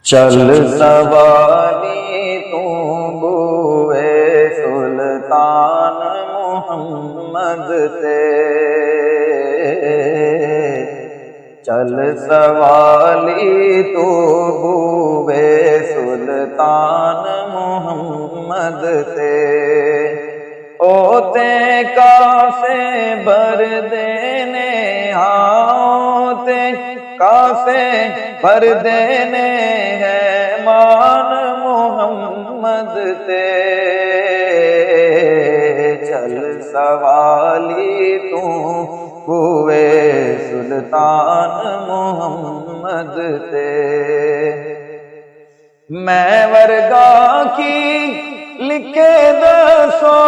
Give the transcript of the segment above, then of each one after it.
چل سوالی تو بوئے سلطان محمد تے، چل سوالی تو بوئے سلطان محمد تے، اوتے کاسے بھر دینے آتے کاسے بھر دینے ہے مان محمد تے، چل سوالی تو ہوئے سلطان محمد تے، میں ورگا کی لکھے دسو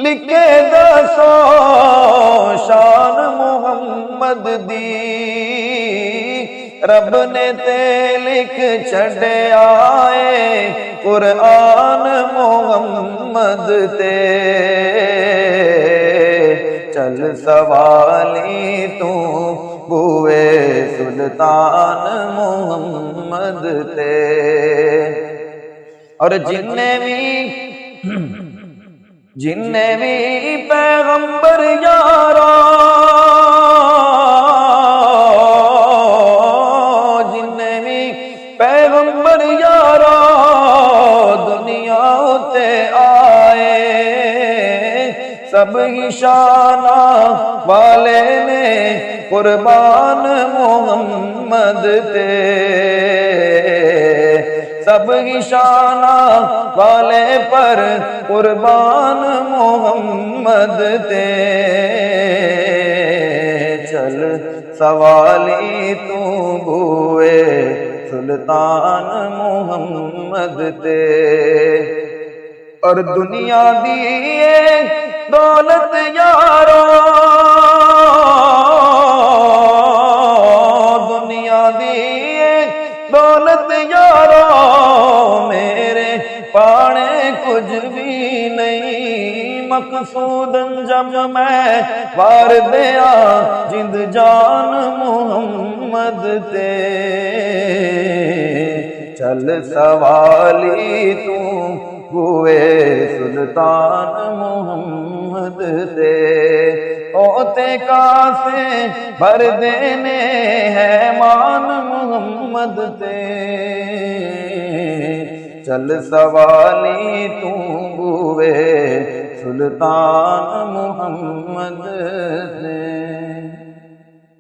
لکھے دسو شان محمد دی، رب نے تے لکھ چھڑیا اے قرآن محمد تے، چل سوالی تو بوئے سلطان محمد تے، اور جن بھی پیغمبر یارا جن بھی پیغمبر یارا دنیا تے آئے، سب ہی شانہ والے نے قربان محمد تے، سب ہی شانہ والے پر قربان محمد تے، چل سوالی تو بوئے سلطان محمد تے، اور دنیا دی دولت یارو دنیا دی دولت یارو میرے پانے کچھ بھی نہیں، مقصود انجم میں وار دیا جند جان محمد تے، چل سوالی تو ہوئے سلطان محمد تے، اوتے کاسے بھر دینے ہے مان محمد تے، چل سوالی تو ہوئے سلطان محمد تے۔